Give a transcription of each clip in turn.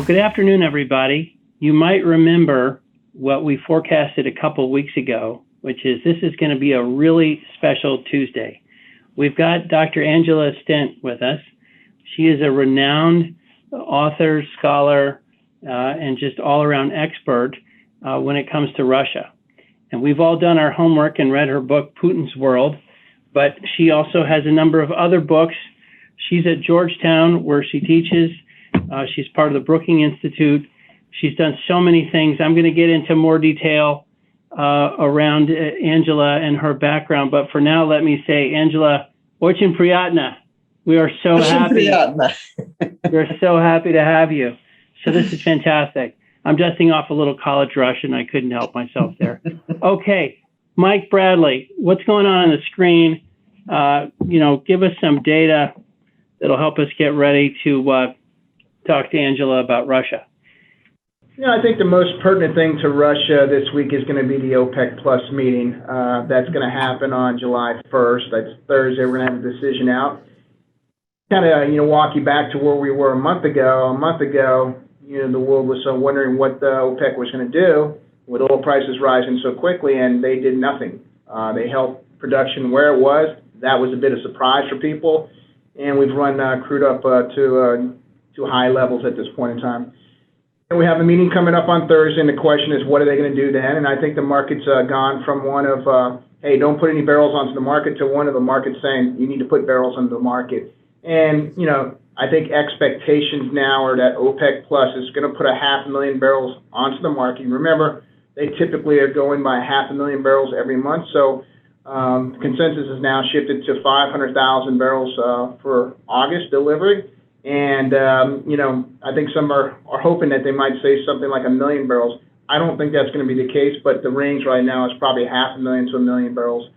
Good afternoon, everybody. You might remember what we forecasted a couple weeks ago, which is this is going to be a really special Tuesday. We've got Dr. Angela Stent with us. She is a renowned author, scholar, and just all-around expert when it comes to Russia. And we've all done our homework and read her book, Putin's World, but she also has a number of other books. She's at Georgetown, where she teaches. She's part of the Brookings Institute. She's done so many things. I'm going to get into more detail around Angela and her background. But for now, let me say, Angela, очень приятно. We are so happy. We're so happy to have you. So this is fantastic. I'm dusting off a little college Russian. I couldn't help myself there. Okay, Mike Bradley, what's going on the screen? Give us some data that'll help us get ready to talk to Angela about Russia. I think the most pertinent thing to Russia this week is going to be the OPEC Plus meeting. That's going to happen on July 1st. That's Thursday. We're going to have a decision out. Kind of, walk you back to where we were a month ago. A month ago, the world was wondering what the OPEC was going to do with oil prices rising so quickly, and they did nothing. They held production where it was. That was a bit of surprise for people, and we've run crude up to high levels at this point in time. And we have a meeting coming up on Thursday, and the question is, what are they going to do then? And I think the market's gone from one of, hey, don't put any barrels onto the market, to one of the markets saying you need to put barrels onto the market. And, I think expectations now are that OPEC Plus is going to put 500,000 barrels onto the market. Remember, they typically are going by 500,000 barrels every month. So the consensus is now shifted to 500,000 barrels for August delivery. And, I think some are hoping that they might say something like 1 million barrels. I don't think that's going to be the case, but the range right now is probably 500,000 to 1 million barrels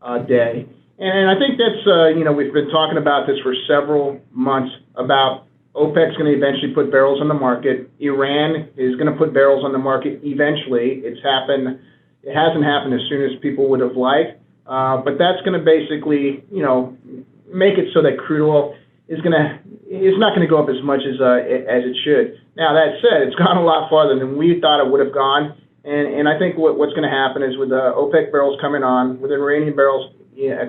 a day. And I think that's, we've been talking about this for several months about OPEC's going to eventually put barrels on the market. Iran is going to put barrels on the market eventually. It hasn't happened as soon as people would have liked. But that's going to basically, make it so that crude oil is not going to go up as much as it should. Now, that said, it's gone a lot farther than we thought it would have gone. And I think what's going to happen is with the OPEC barrels coming on, with Iranian barrels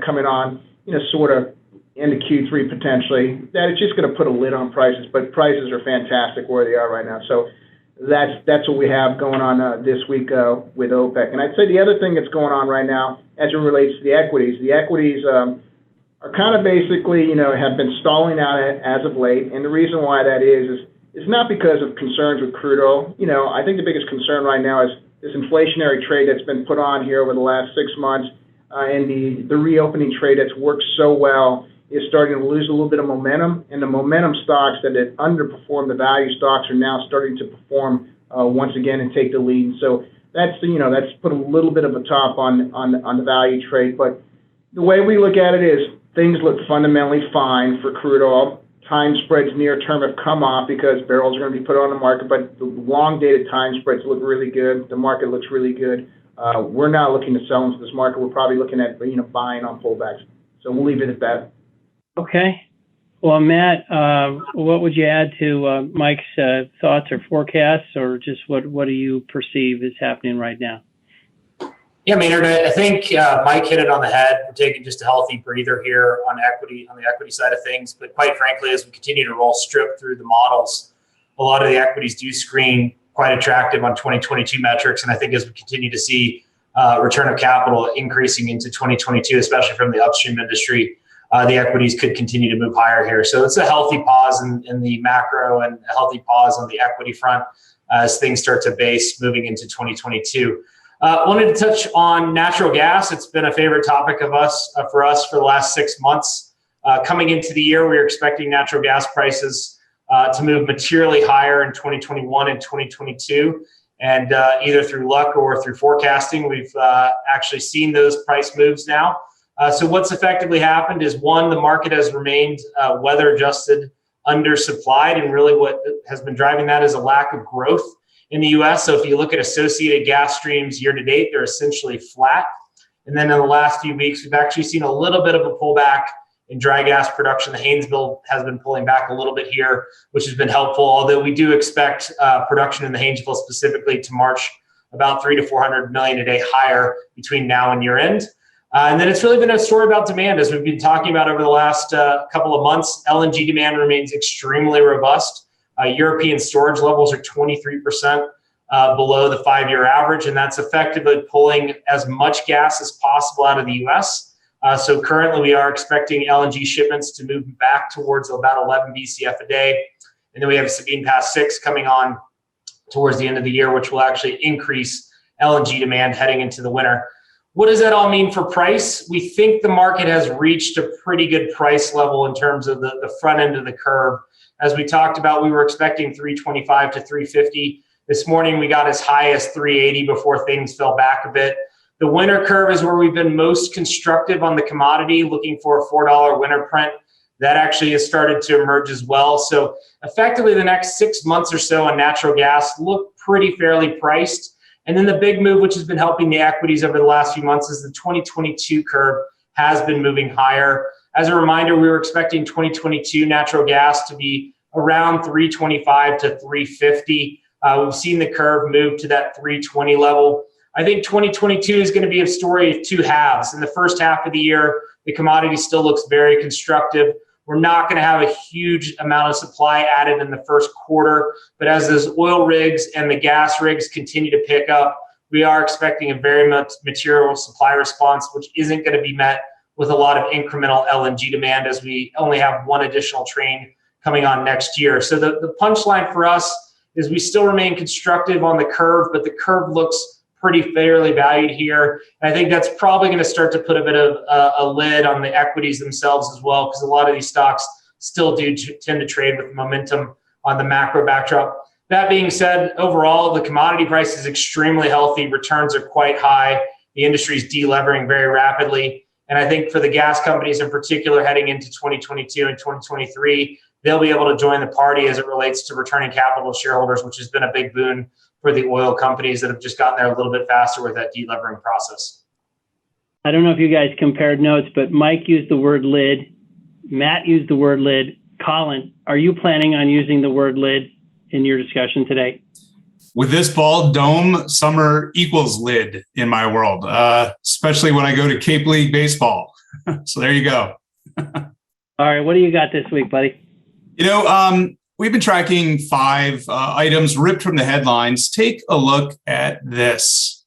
coming on, sort of into Q3 potentially, that it's just going to put a lid on prices. But prices are fantastic where they are right now. So that's what we have going on this week with OPEC. And I'd say the other thing that's going on right now as it relates to the equities are kind of basically, have been stalling out as of late. And the reason why that is not because of concerns with crude oil. I think the biggest concern right now is this inflationary trade that's been put on here over the last 6 months, and the reopening trade that's worked so well is starting to lose a little bit of momentum. And the momentum stocks that had underperformed the value stocks are now starting to perform once again and take the lead. So that's put a little bit of a top on the value trade. But the way we look at it is things look fundamentally fine for crude oil. Time spreads near term have come off because barrels are going to be put on the market, but the long-dated time spreads look really good. The market looks really good. We're not looking to sell into this market. We're probably looking at buying on pullbacks. So we'll leave it at that. Okay. Well, Matt, what would you add to Mike's thoughts or forecasts, or just what do you perceive is happening right now? Yeah, Maynard, I think Mike hit it on the head. We're taking just a healthy breather here on the equity side of things. But quite frankly, as we continue to roll strip through the models, a lot of the equities do screen quite attractive on 2022 metrics. And I think as we continue to see return of capital increasing into 2022, especially from the upstream industry, the equities could continue to move higher here. So it's a healthy pause in the macro and a healthy pause on the equity front as things start to base moving into 2022. Wanted to touch on natural gas. It's been a favorite topic for us for the last 6 months. Coming into the year, we were expecting natural gas prices to move materially higher in 2021 and 2022. And either through luck or through forecasting, we've actually seen those price moves now. So what's effectively happened is, one, the market has remained weather-adjusted undersupplied, and really what has been driving that is a lack of growth in the U.S. So if you look at associated gas streams year to date, they're essentially flat. And then in the last few weeks, we've actually seen a little bit of a pullback in dry gas production. The Haynesville has been pulling back a little bit here, which has been helpful, although we do expect production in the Haynesville specifically to march about 300 to 400 million a day higher between now and year end. And then it's really been a story about demand, as we've been talking about over the last couple of months. LNG demand remains extremely robust. European storage levels are 23% below the 5-year average, and that's effectively pulling as much gas as possible out of the U.S. So currently we are expecting LNG shipments to move back towards about 11 BCF a day. And then we have Sabine Pass 6 coming on towards the end of the year, which will actually increase LNG demand heading into the winter. What does that all mean for price? We think the market has reached a pretty good price level in terms of the front end of the curve. As we talked about, we were expecting 325 to 350. This morning, we got as high as 380 before things fell back a bit. The winter curve is where we've been most constructive on the commodity, looking for a $4 winter print. That actually has started to emerge as well. So effectively, the next 6 months or so on natural gas look pretty fairly priced. And then the big move, which has been helping the equities over the last few months, is the 2022 curve has been moving higher. As a reminder, we were expecting 2022 natural gas to be around 325 to 350. We've seen the curve move to that 320 level. I think 2022 is going to be a story of two halves. In the first half of the year, the commodity still looks very constructive. We're not going to have a huge amount of supply added in the first quarter, but as those oil rigs and the gas rigs continue to pick up, we are expecting a very much material supply response, which isn't going to be met with a lot of incremental LNG demand, as we only have one additional train coming on next year. So the punchline for us is we still remain constructive on the curve, but the curve looks pretty fairly valued here. And I think that's probably going to start to put a bit of a lid on the equities themselves as well, because a lot of these stocks still do tend to trade with momentum on the macro backdrop. That being said, overall, the commodity price is extremely healthy. Returns are quite high. The industry is delevering very rapidly. And I think for the gas companies in particular, heading into 2022 and 2023, they'll be able to join the party as it relates to returning capital to shareholders, which has been a big boon for the oil companies that have just gotten there a little bit faster with that delevering process. I don't know if you guys compared notes, but Mike used the word lid. Matt used the word lid. Colin, are you planning on using the word lid in your discussion today? With this bald dome, summer equals lid in my world, especially when I go to Cape League baseball. So there you go. All right. What do you got this week, buddy? We've been tracking 5 items ripped from the headlines. Take a look at this.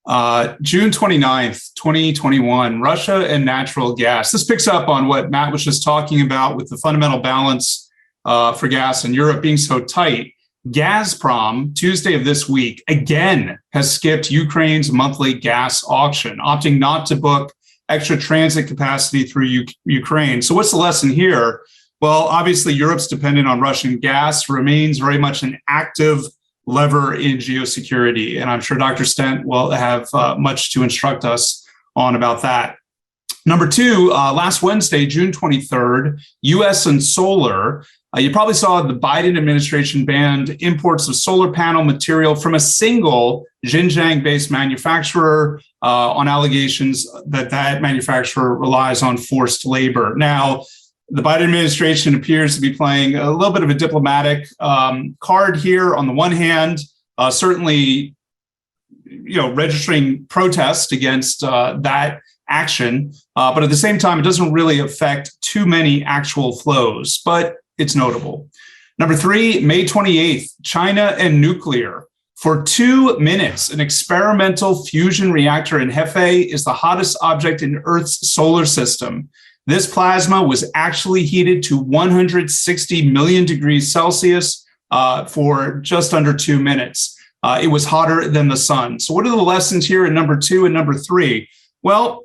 June 29th, 2021, Russia and natural gas. This picks up on what Matt was just talking about with the fundamental balance for gas in Europe being so tight. Gazprom, Tuesday of this week, again has skipped Ukraine's monthly gas auction, opting not to book extra transit capacity through Ukraine. So what's the lesson here? Well, obviously, Europe's dependent on Russian gas, remains very much an active lever in geosecurity. And I'm sure Dr. Stent will have much to instruct us on about that. Number 2, last Wednesday, June 23rd, U.S. and solar. You probably saw the Biden administration banned imports of solar panel material from a single Xinjiang-based manufacturer on allegations that manufacturer relies on forced labor. Now, the Biden administration appears to be playing a little bit of a diplomatic card here. On the one hand, certainly, registering protest against that action, but at the same time, it doesn't really affect too many actual flows, but it's notable. Number 3, May 28th, China and nuclear. For 2 minutes, an experimental fusion reactor in Hefei is the hottest object in Earth's solar system. This plasma was actually heated to 160 million degrees Celsius for just under 2 minutes. It was hotter than the sun. So what are the lessons here in number 2 and number 3? Well,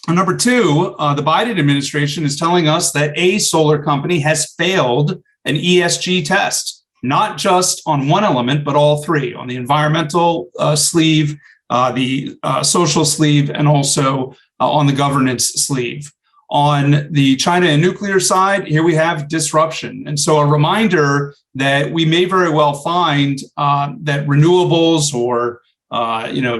number 2, the Biden administration is telling us that a solar company has failed an ESG test, not just on one element, but all 3, on the environmental sleeve, the social sleeve, and also on the governance sleeve. On the China and nuclear side, here we have disruption. And so a reminder that we may very well find that renewables or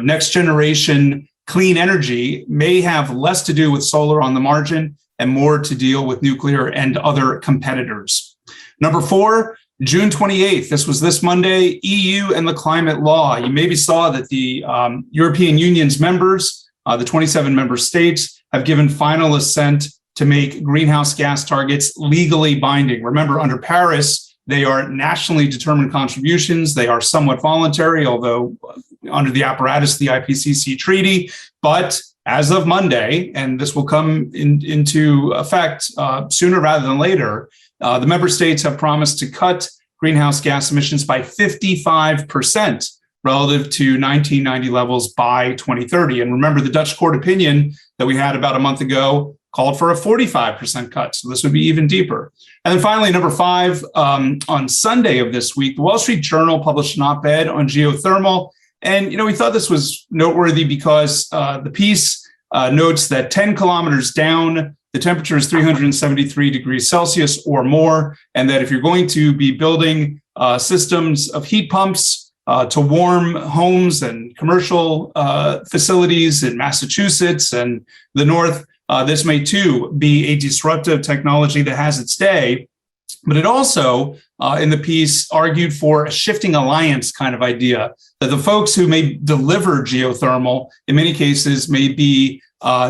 next generation clean energy may have less to do with solar on the margin and more to deal with nuclear and other competitors. Number 4, June 28th. This was this Monday, EU and the climate law. You maybe saw that the European Union's members, the 27 member states, have given final assent to make greenhouse gas targets legally binding. Remember, under Paris, they are nationally determined contributions. They are somewhat voluntary, although under the apparatus of the IPCC treaty. But as of Monday, and this will come into effect sooner rather than later, the member states have promised to cut greenhouse gas emissions by 55% relative to 1990 levels by 2030. And remember, the Dutch court opinion that we had about a month ago called for a 45% cut. So this would be even deeper. And then finally, number 5, on Sunday of this week, the Wall Street Journal published an op-ed on geothermal. And, we thought this was noteworthy because the piece notes that 10 kilometers down, the temperature is 373 degrees Celsius or more, and that if you're going to be building systems of heat pumps to warm homes and commercial facilities in Massachusetts and the North, this may too be a disruptive technology that has its day. But it also, in the piece, argued for a shifting alliance kind of idea, that the folks who may deliver geothermal, in many cases, may be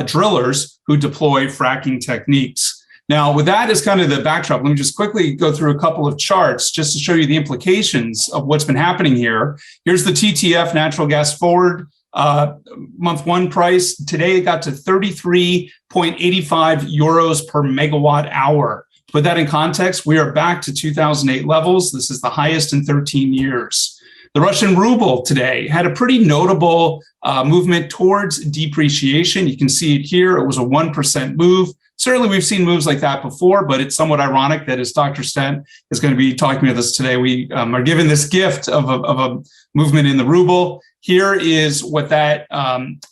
drillers who deploy fracking techniques. Now, with that as kind of the backdrop, let me just quickly go through a couple of charts just to show you the implications of what's been happening here. Here's the TTF natural gas forward month 1 price. Today, it got to 33.85 euros per megawatt hour. To put that in context, we are back to 2008 levels. This is the highest in 13 years. The Russian ruble today had a pretty notable movement towards depreciation. You can see it here. It was a 1% move. Certainly, we've seen moves like that before, but it's somewhat ironic that as Dr. Stent is going to be talking with us today, we are given this gift of a movement in the ruble. Here is what that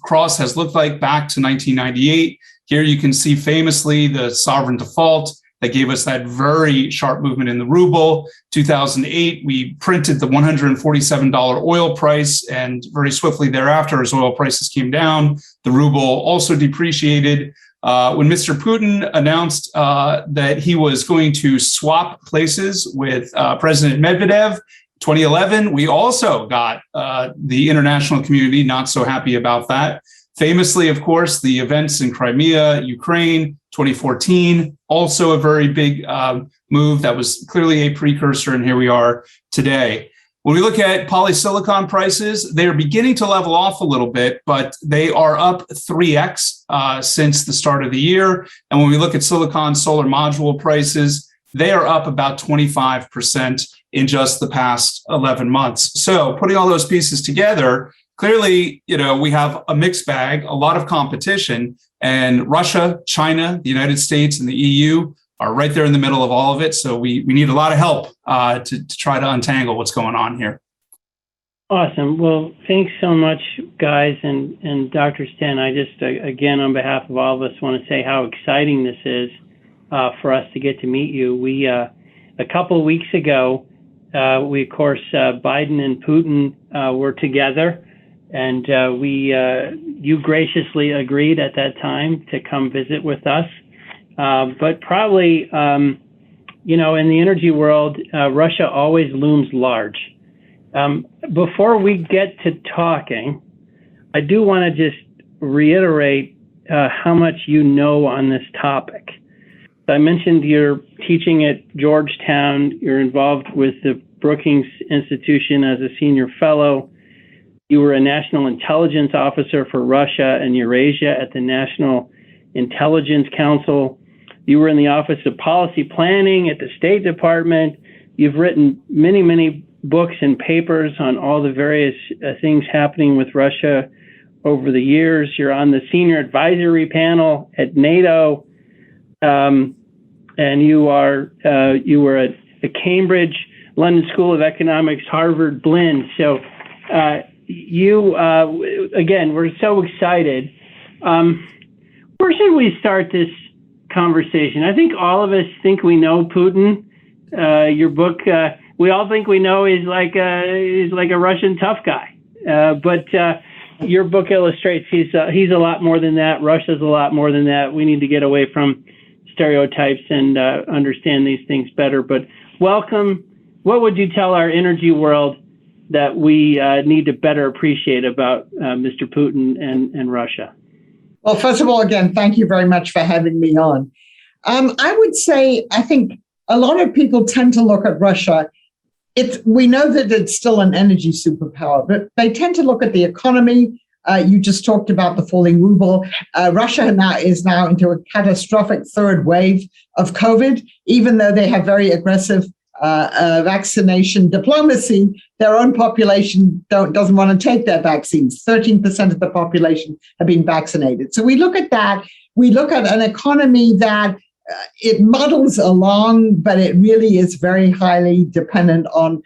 cross has looked like back to 1998. Here you can see famously the sovereign default that gave us that very sharp movement in the ruble. 2008, we printed the $147 oil price, and very swiftly thereafter, as oil prices came down, the ruble also depreciated. When Mr. Putin announced that he was going to swap places with President Medvedev, 2011, we also got the international community not so happy about that. Famously, of course, the events in Crimea, Ukraine, 2014, also a very big move that was clearly a precursor, and here we are today. When we look at polysilicon prices, they are beginning to level off a little bit, but they are up 3x since the start of the year. And when we look at silicon solar module prices, they are up about 25% in just the past 11 months. So putting all those pieces together, clearly, we have a mixed bag, a lot of competition, and Russia, China, the United States, and the EU are right there in the middle of all of it. So we need a lot of help to try to untangle what's going on here. Awesome. Well, thanks so much, guys. And Dr. Stent, I just, again, on behalf of all of us, want to say how exciting this is for us to get to meet you. We, a couple of weeks ago, we, of course, Biden and Putin were together, and you graciously agreed at that time to come visit with us. But probably, in the energy world, Russia always looms large. Before we get to talking, I do want to just reiterate how much you know on this topic. I mentioned you're teaching at Georgetown. You're involved with the Brookings Institution as a senior fellow. You were a national intelligence officer for Russia and Eurasia at the National Intelligence Council. You were in the Office of Policy Planning at the State Department. You've written many, many books and papers on all the various things happening with Russia over the years. You're on the senior advisory panel at NATO. And you were at the Cambridge, London School of Economics, Harvard blend. So again, we're so excited. Where should we start this conversation? I think all of us think we know Putin. Your book, we all think we know he's like a Russian tough guy. But your book illustrates he's a lot more than that. Russia's a lot more than that. We need to get away from stereotypes and understand these things better. But welcome. What would you tell our energy world that we need to better appreciate about Mr. Putin and Russia? Well, first of all, again, thank you very much for having me on. I would say, I think a lot of people tend to look at Russia. We know that it's still an energy superpower, but they tend to look at the economy. You just talked about the falling ruble. Russia is now into a catastrophic third wave of COVID, even though they have very aggressive vaccination diplomacy. Their own population doesn't want to take their vaccines. 13% of the population have been vaccinated. So we look at that. We look at an economy that it muddles along, but it really is very highly dependent on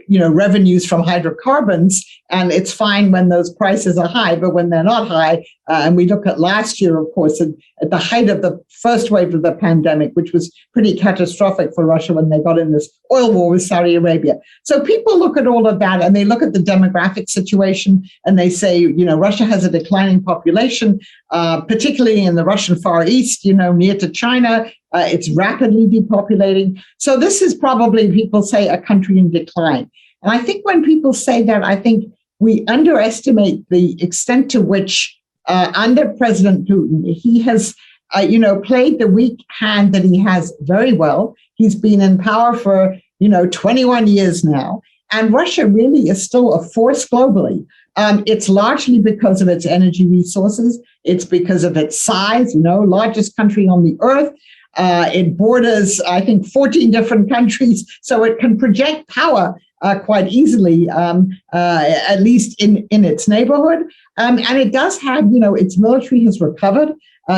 revenues from hydrocarbons, and it's fine when those prices are high, but when they're not high, and we look at last year, of course, at the height of the first wave of the pandemic, which was pretty catastrophic for Russia when they got in this oil war with Saudi Arabia. So people look at all of that, and they look at the demographic situation, and they say, Russia has a declining population, particularly in the Russian Far East, near to China. It's rapidly depopulating. So this is probably, people say, a country in decline. And I think when people say that, I think we underestimate the extent to which under President Putin, he has, played the weak hand that he has very well. He's been in power for, 21 years now. And Russia really is still a force globally. It's largely because of its energy resources. It's because of its size, largest country on the earth. It borders, I think, 14 different countries, so it can project power quite easily, at least in its neighborhood. And it does have, its military has recovered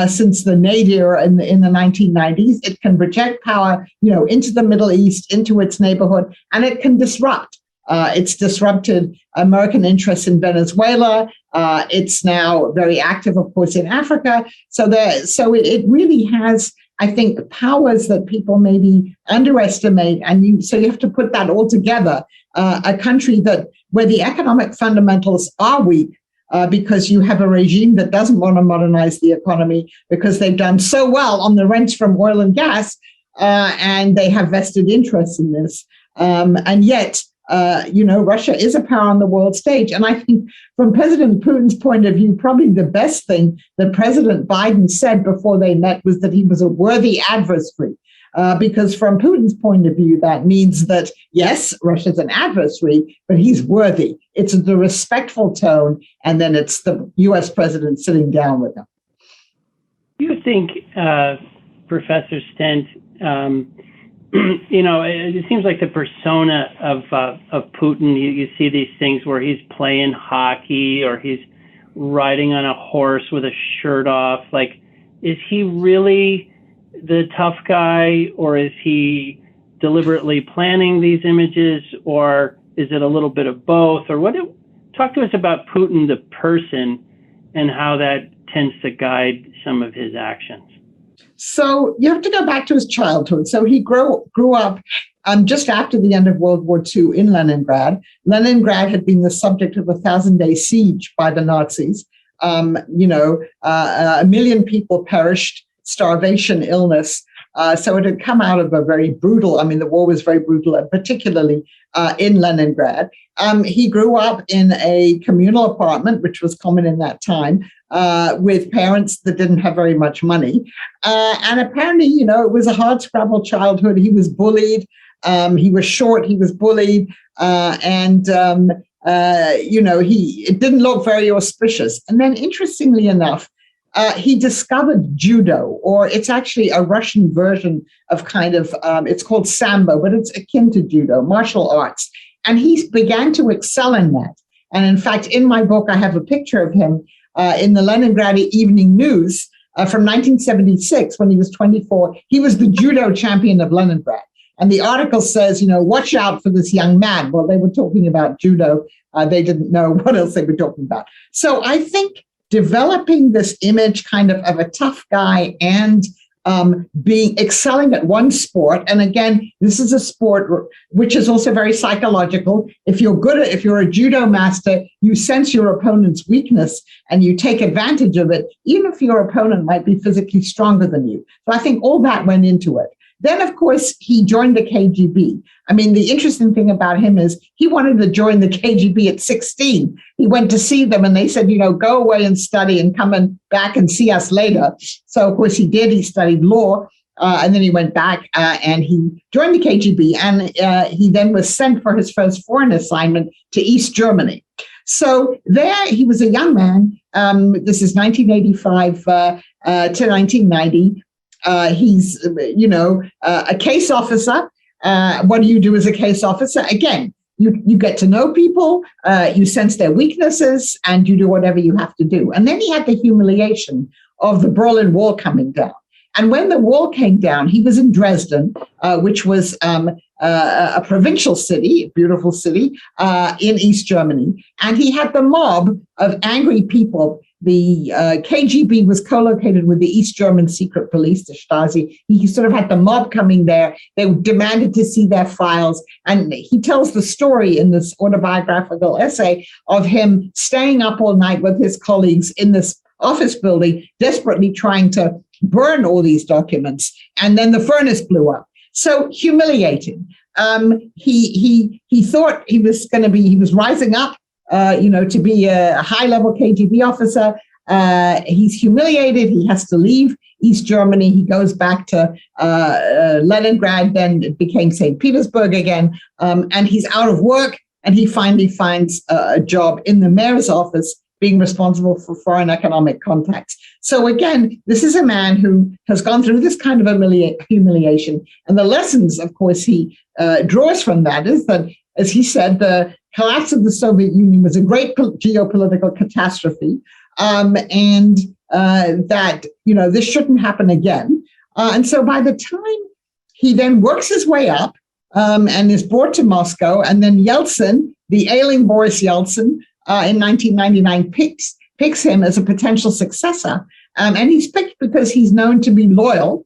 since the nadir in the 1990s. It can project power, into the Middle East, into its neighborhood, and it can disrupt. It's disrupted American interests in Venezuela. It's now very active, of course, in Africa. So it really has, I think, powers that people maybe underestimate. And so you have to put that all together. A country where the economic fundamentals are weak, because you have a regime that doesn't want to modernize the economy because they've done so well on the rents from oil and gas, and they have vested interests in this. And yet, Russia is a power on the world stage. And I think from President Putin's point of view, probably the best thing that President Biden said before they met was that he was a worthy adversary. Because from Putin's point of view, that means that, yes, Russia's an adversary, but he's worthy. It's the respectful tone, and then it's the U.S. president sitting down with him. Do you think, Professor Stent, it seems like the persona of Putin, you see these things where he's playing hockey or he's riding on a horse with a shirt off. Like, is he really the tough guy, or is he deliberately planning these images, or is it a little bit of both? Or talk to us about Putin, the person, and how that tends to guide some of his actions. So you have to go back to his childhood. So he grew up just after the end of World War II in Leningrad. Leningrad had been the subject of a 1,000-day siege by the Nazis. A million people perished, starvation, illness. So it had come out of a very brutal, the war was very brutal, and particularly in Leningrad. He grew up in a communal apartment, which was common in that time, with parents that didn't have very much money. And apparently, it was a hard-scrabble childhood. He was bullied. He was short. He was bullied. It didn't look very auspicious. And then, interestingly enough, he discovered judo, or it's actually a Russian version of it's called sambo, but it's akin to judo, martial arts. And he began to excel in that. And in fact, in my book, I have a picture of him in the Leningrad Evening News from 1976, when he was 24. He was the judo champion of Leningrad. And the article says, watch out for this young man. Well, they were talking about judo. They didn't know what else they were talking about. So I think developing this image of a tough guy and being excelling at one sport. And again, this is a sport which is also very psychological. If you're a judo master, you sense your opponent's weakness and you take advantage of it, even if your opponent might be physically stronger than you. So I think all that went into it. Then, of course, he joined the KGB. I mean, the interesting thing about him is he wanted to join the KGB at 16. He went to see them and they said, go away and study and come back and see us later. So, of course, he did. He studied law and then he went back and he joined the KGB. And he then was sent for his first foreign assignment to East Germany. So there he was a young man. This is 1985 to 1990. He's, a case officer. What do you do as a case officer? Again, you get to know people, you sense their weaknesses, and you do whatever you have to do. And then he had the humiliation of the Berlin Wall coming down. And when the wall came down, he was in Dresden, which was a provincial city, a beautiful city in East Germany. And he had the mob of angry people. The KGB was co-located with the East German secret police, the Stasi. He sort of had the mob coming there. They demanded to see their files. And he tells the story in this autobiographical essay of him staying up all night with his colleagues in this office building, desperately trying to burn all these documents. And then the furnace blew up. So humiliating. He thought he was rising up, to be a high-level KGB officer. He's humiliated. He has to leave East Germany. He goes back to Leningrad, then it became St. Petersburg again, and he's out of work, and he finally finds a job in the mayor's office, being responsible for foreign economic contacts. So again, this is a man who has gone through this kind of humiliation. And the lessons, of course, he draws from that is that, as he said, the collapse of the Soviet Union was a great geopolitical catastrophe, and that, this shouldn't happen again. And so by the time he then works his way up and is brought to Moscow, and then Yeltsin, the ailing Boris Yeltsin, in 1999 picks him as a potential successor. And he's picked because he's known to be loyal.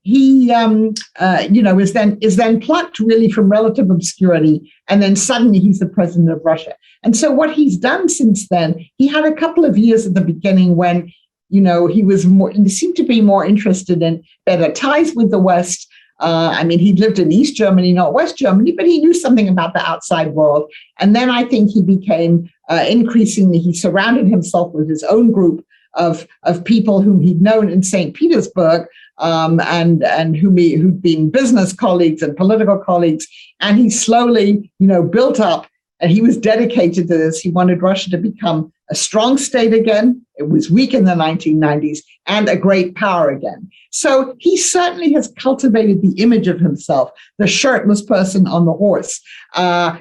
He is then plucked really from relative obscurity, and then suddenly he's the president of Russia. And so what he's done since then, he had a couple of years at the beginning when, he seemed to be more interested in better ties with the West. He lived in East Germany, not West Germany, but he knew something about the outside world. And then I think he became increasingly, he surrounded himself with his own group of people whom he'd known in St. Petersburg, and who'd been business colleagues and political colleagues. And he slowly, built up, and he was dedicated to this. He wanted Russia to become a strong state again. It was weak in the 1990s, and a great power again. So he certainly has cultivated the image of himself, the shirtless person on the horse,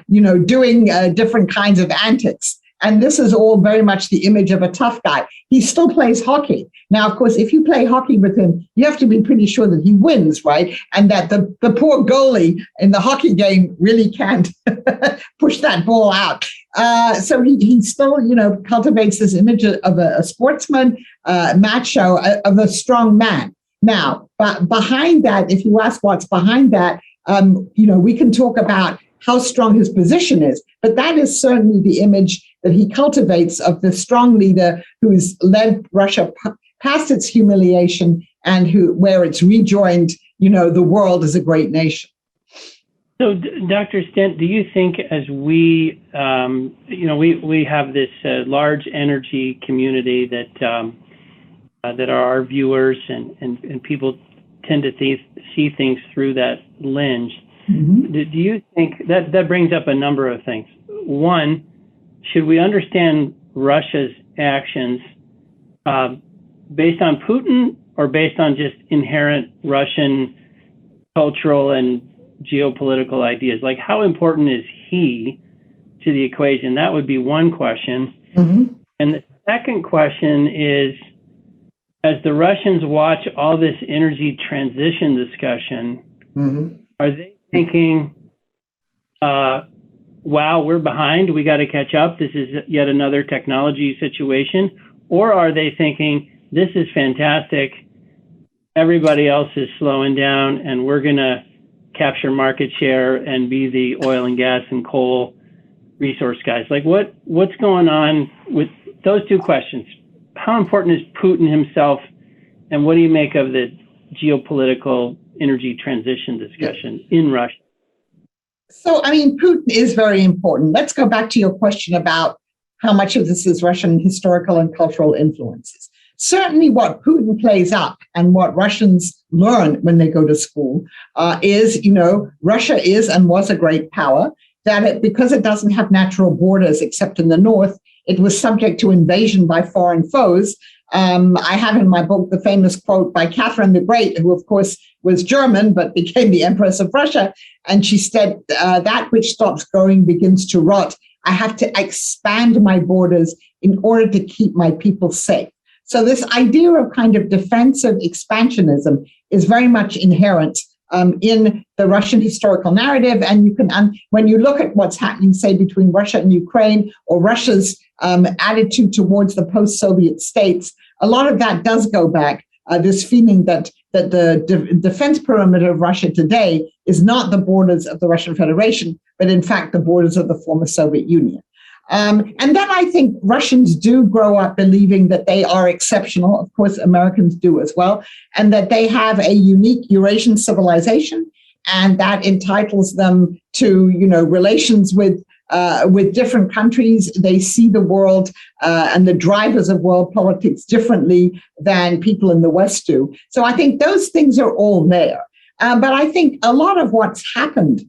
doing different kinds of antics. And this is all very much the image of a tough guy. He still plays hockey. Now, of course, if you play hockey with him, you have to be pretty sure that he wins, right? And that the poor goalie in the hockey game really can't push that ball out. So he still, cultivates this image of a sportsman, macho, of a strong man. Now, but behind that, if you ask what's behind that, we can talk about how strong his position is, but that is certainly the image that he cultivates of the strong leader who has led Russia past its humiliation and where it's rejoined, the world as a great nation. So, Dr. Stent, do you think as we have this large energy community that are our viewers and people tend to see things through that lens? Mm-hmm. Do you think that brings up a number of things? One, should we understand Russia's actions based on Putin or based on just inherent Russian cultural and geopolitical ideas? Like, how important is he to the equation? That would be one question. Mm-hmm. And the second question is, as the Russians watch all this energy transition discussion, mm-hmm. are they thinking, wow, we're behind, we got to catch up, this is yet another technology situation? Or are they thinking, this is fantastic, everybody else is slowing down and we're going to capture market share and be the oil and gas and coal resource guys. Like what's going on with those two questions? How important is Putin himself, and what do you make of the geopolitical energy transition discussion in Russia? So, I mean, Putin is very important. Let's go back to your question about how much of this is Russian historical and cultural influences. Certainly what Putin plays up and what Russians learn when they go to school is, Russia is and was a great power, that because it doesn't have natural borders except in the north, it was subject to invasion by foreign foes. I have in my book the famous quote by Catherine the Great, who of course was German, but became the Empress of Russia. And she said, that which stops growing begins to rot. I have to expand my borders in order to keep my people safe. So this idea of kind of defensive expansionism is very much inherent in the Russian historical narrative. And you can, when you look at what's happening, say, between Russia and Ukraine, or Russia's attitude towards the post-Soviet states, a lot of that does go back, this feeling that the defense perimeter of Russia today is not the borders of the Russian Federation, but in fact the borders of the former Soviet Union. And then I think Russians do grow up believing that they are exceptional. Of course, Americans do as well, and that they have a unique Eurasian civilization, and that entitles them to, relations with different countries. They see the world and the drivers of world politics differently than people in the West do. So I think those things are all there. But I think a lot of what's happened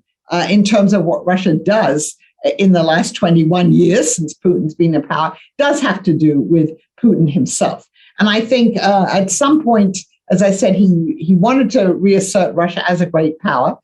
in terms of what Russia does in the last 21 years since Putin's been in power does have to do with Putin himself. And I think at some point, as I said, he wanted to reassert Russia as a great power.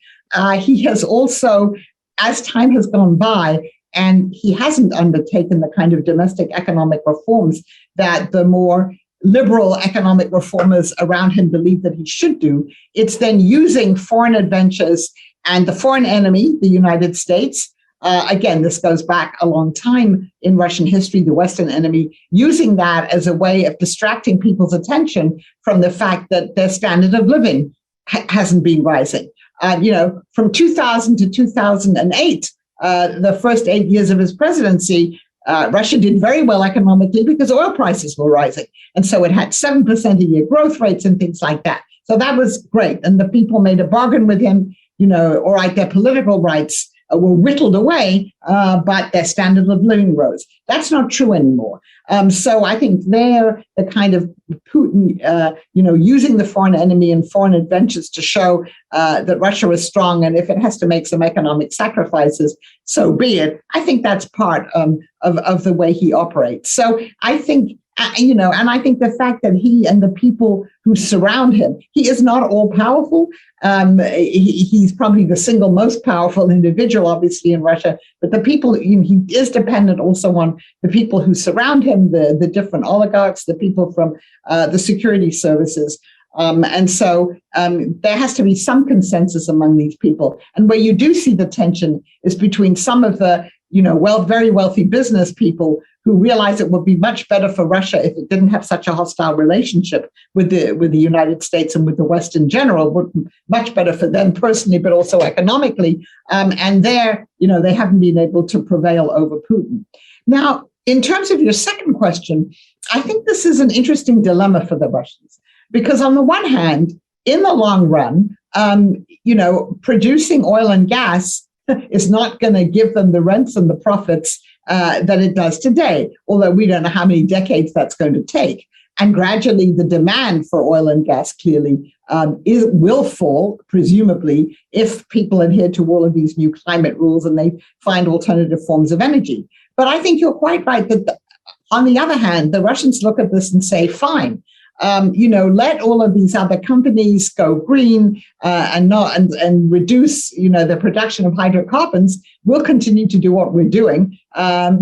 He has also, as time has gone by, and he hasn't undertaken the kind of domestic economic reforms that the more liberal economic reformers around him believe that he should do, it's then using foreign adventures and the foreign enemy, the United States. Again, this goes back a long time in Russian history, the Western enemy, using that as a way of distracting people's attention from the fact that their standard of living hasn't been rising. From 2000 to 2008, the first 8 years of his presidency, Russia did very well economically because oil prices were rising. And so it had 7% a year growth rates and things like that. So that was great. And the people made a bargain with him, all right, their political rights were whittled away, but their standard of living rose. That's not true anymore. So I think the kind of Putin, using the foreign enemy and foreign adventures to show that Russia is strong, and if it has to make some economic sacrifices, so be it. I think that's part of the way he operates. So I think, and I think the fact that he and the people who surround him, he is not all powerful. He's probably the single most powerful individual, obviously, in Russia. But the people, he is dependent also on the people who surround him, the different oligarchs, the people from the security services. And so there has to be some consensus among these people. And where you do see the tension is between some of the, very wealthy business people who realize it would be much better for Russia if it didn't have such a hostile relationship with the United States and with the West in general, would much better for them personally, but also economically. And they haven't been able to prevail over Putin. Now, in terms of your second question, I think this is an interesting dilemma for the Russians, because on the one hand, in the long run, producing oil and gas is not going to give them the rents and the profits that it does today, although we don't know how many decades that's going to take. And gradually the demand for oil and gas clearly will fall, presumably, if people adhere to all of these new climate rules and they find alternative forms of energy. But I think you're quite right that on the other hand, the Russians look at this and say, fine, let all of these other companies go green and reduce, the production of hydrocarbons. We'll continue to do what we're doing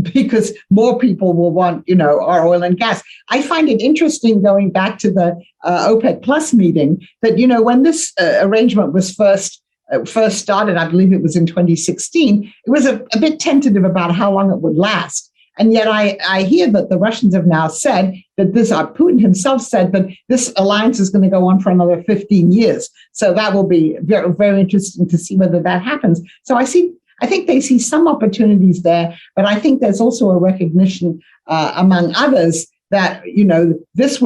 because more people will want, our oil and gas. I find it interesting going back to the OPEC Plus meeting that, when this arrangement was first started, I believe it was in 2016, it was a bit tentative about how long it would last. And yet I hear that the Russians have now said that Putin himself said that this alliance is going to go on for another 15 years. So that will be very, very interesting to see whether that happens. So I think they see some opportunities there, but I think there's also a recognition among others that, this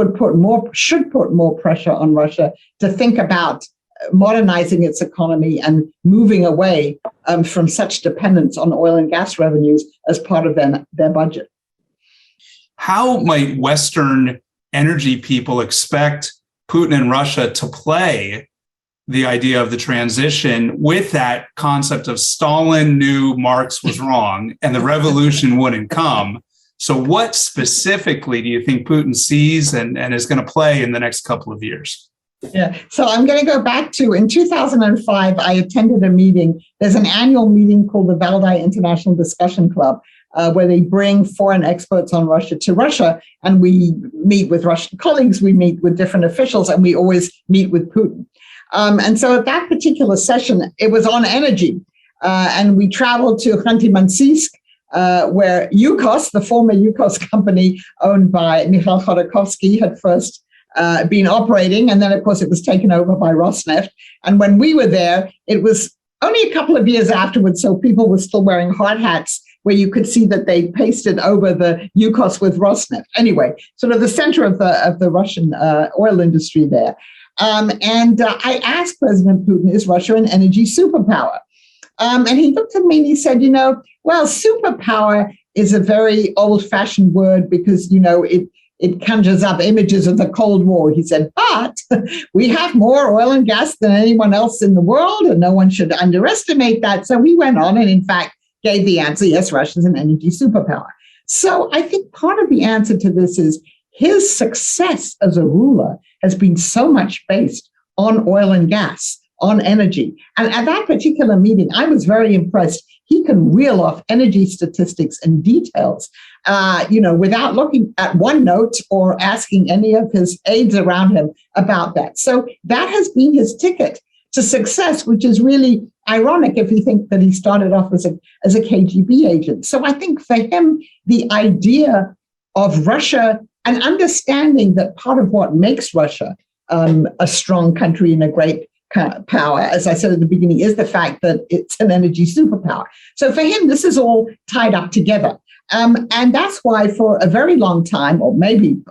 should put more pressure on Russia to think about modernizing its economy and moving away from such dependence on oil and gas revenues as part of their budget. How might Western energy people expect Putin and Russia to play the idea of the transition with that concept of Stalin knew Marx was wrong and the revolution wouldn't come? So what specifically do you think Putin sees and is going to play in the next couple of years? Yeah, so I'm going to go back to, in 2005, I attended a meeting. There's an annual meeting called the Valdai International Discussion Club, where they bring foreign experts on Russia to Russia, and we meet with Russian colleagues, we meet with different officials, and we always meet with Putin. And so at that particular session, it was on energy, and we traveled to Khanty-Mansiysk, where Yukos, the former Yukos company owned by Mikhail Khodorkovsky, had first been operating. And then, of course, it was taken over by Rosneft. And when we were there, it was only a couple of years afterwards. So people were still wearing hard hats where you could see that they pasted over the Yukos with Rosneft. Anyway, sort of the center of the Russian oil industry there. And I asked President Putin, is Russia an energy superpower? And he looked at me and he said, well, superpower is a very old-fashioned word because, it conjures up images of the Cold War. He said, but we have more oil and gas than anyone else in the world, and no one should underestimate that. So we went on and, in fact, gave the answer, yes, Russia's an energy superpower. So I think part of the answer to this is his success as a ruler has been so much based on oil and gas, on energy. And at that particular meeting, I was very impressed. He can reel off energy statistics and details, without looking at OneNote or asking any of his aides around him about that. So that has been his ticket to success, which is really ironic if you think that he started off as a KGB agent. So I think for him, the idea of Russia and understanding that part of what makes Russia a strong country and a great power, as I said at the beginning, is the fact that it's an energy superpower. So for him, this is all tied up together. And that's why for a very long time, or maybe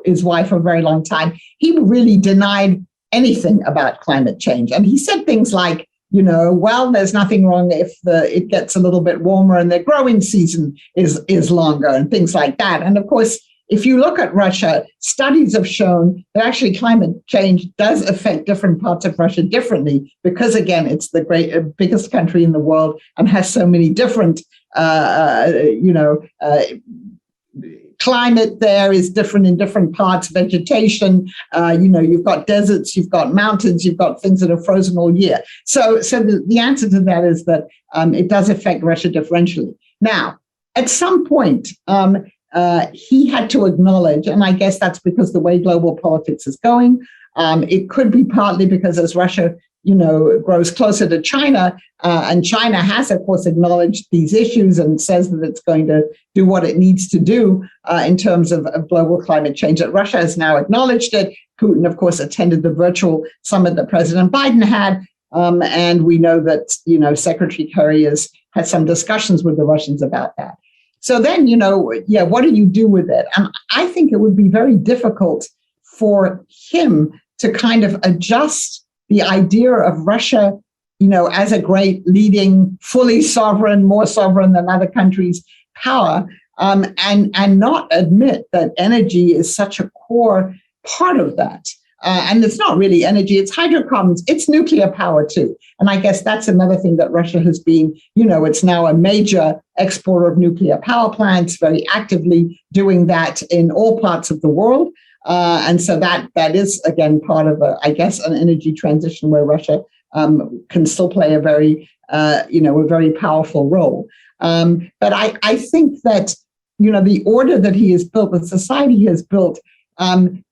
is why for a very long time, he really denied anything about climate change. And he said things like, well, there's nothing wrong if it gets a little bit warmer and the growing season is longer and things like that. And of course, if you look at Russia, studies have shown that actually climate change does affect different parts of Russia differently because, again, it's the biggest country in the world and has so many different, climate there is different in different parts, vegetation, you've got deserts, you've got mountains, you've got things that are frozen all year. So the answer to that is that it does affect Russia differentially. Now, at some point, he had to acknowledge, and I guess that's because the way global politics is going. It could be partly because as Russia, grows closer to China, and China has, of course, acknowledged these issues and says that it's going to do what it needs to do in terms of global climate change. That Russia has now acknowledged it. Putin, of course, attended the virtual summit that President Biden had, and we know that Secretary Kerry has had some discussions with the Russians about that. So then, what do you do with it? And I think it would be very difficult for him to kind of adjust the idea of Russia, as a great leading, fully sovereign, more sovereign than other countries, power, and not admit that energy is such a core part of that. And it's not really energy, it's hydrocarbons, it's nuclear power too. And I guess that's another thing that Russia has been, it's now a major exporter of nuclear power plants, very actively doing that in all parts of the world. And so that is, again, part of, an energy transition where Russia can still play a very powerful role. But I think that, the order that he has built, the society he has built,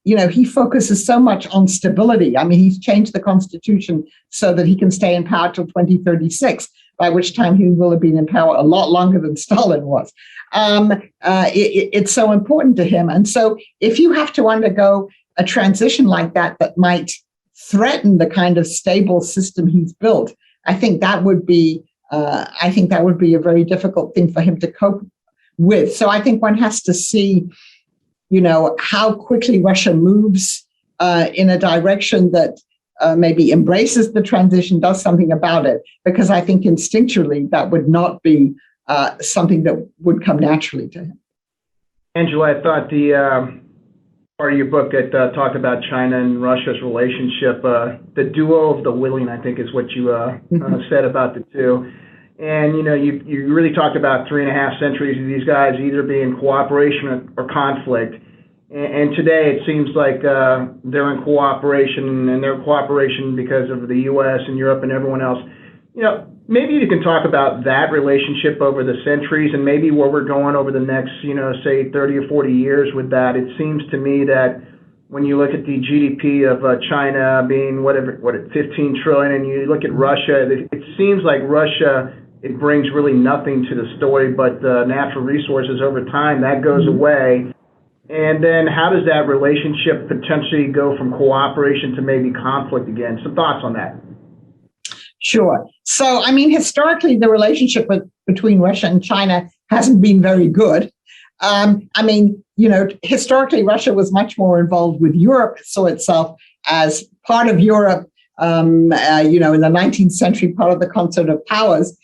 he focuses so much on stability. I mean, he's changed the constitution so that he can stay in power till 2036. by which time he will have been in power a lot longer than Stalin was. It's so important to him. And so if you have to undergo a transition like that might threaten the kind of stable system he's built, I think that would be a very difficult thing for him to cope with. So I think one has to see, how quickly Russia moves in a direction that maybe embraces the transition, does something about it, because I think instinctually that would not be something that would come naturally to him. Angela, I thought the part of your book that talked about China and Russia's relationship, the duo of the willing, I think is what you said about the two. And, you really talked about 3.5 centuries of these guys either being cooperation or conflict. And today it seems like they're in cooperation, and they're cooperation because of the U.S. and Europe and everyone else. Maybe you can talk about that relationship over the centuries and maybe where we're going over the next, say 30 or 40 years with that. It seems to me that when you look at the GDP of China being 15 trillion, and you look at Russia, it seems like Russia, it brings really nothing to the story but the natural resources. Over time, that goes away. And then how does that relationship potentially go from cooperation to maybe conflict again? Some thoughts on that. Sure. So, historically, the relationship between Russia and China hasn't been very good. Historically, Russia was much more involved with Europe. It saw itself as part of Europe, in the 19th century, part of the concert of powers.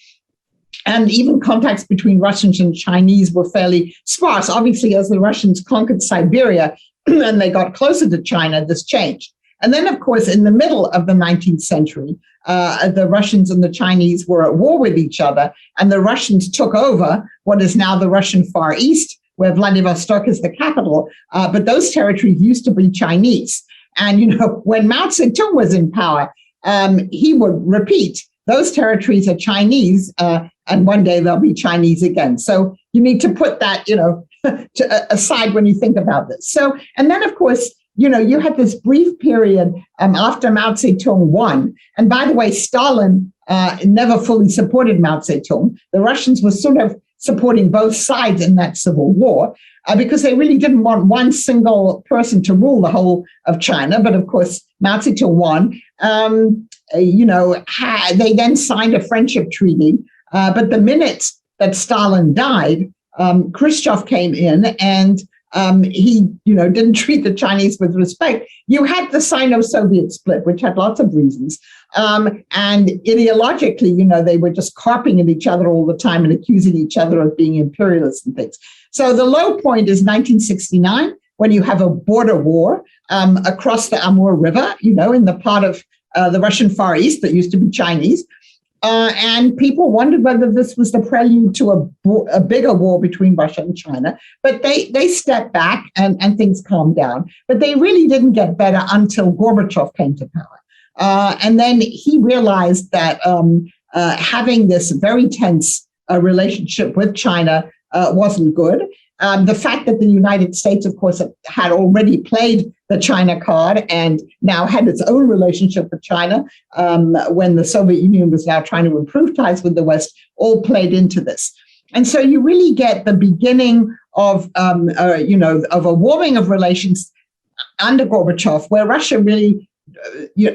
And even contacts between Russians and Chinese were fairly sparse. Obviously, as the Russians conquered Siberia and they got closer to China, this changed. And then, of course, in the middle of the 19th century, the Russians and the Chinese were at war with each other, and the Russians took over what is now the Russian Far East, where Vladivostok is the capital. But those territories used to be Chinese. And, when Mao Zedong was in power, he would repeat, those territories are Chinese, and one day they'll be Chinese again. So you need to put that, aside when you think about this. So, and then, of course, you had this brief period after Mao Zedong won. And by the way, Stalin never fully supported Mao Zedong. The Russians were sort of supporting both sides in that civil war because they really didn't want one single person to rule the whole of China. But of course, Mao Zedong won. They then signed a friendship treaty. But the minute that Stalin died, Khrushchev came in and he, didn't treat the Chinese with respect. You had the Sino-Soviet split, which had lots of reasons. And ideologically, they were just carping at each other all the time and accusing each other of being imperialists and things. So the low point is 1969, when you have a border war across the Amur River, in the part of the Russian Far East that used to be Chinese. And people wondered whether this was the prelude to a bigger war between Russia and China. But they stepped back and things calmed down. But they really didn't get better until Gorbachev came to power. And then he realized that having this very tense relationship with China wasn't good. The fact that the United States, of course, had already played the China card and now had its own relationship with China when the Soviet Union was now trying to improve ties with the West, all played into this. And so you really get the beginning of a warming of relations under Gorbachev, where Russia really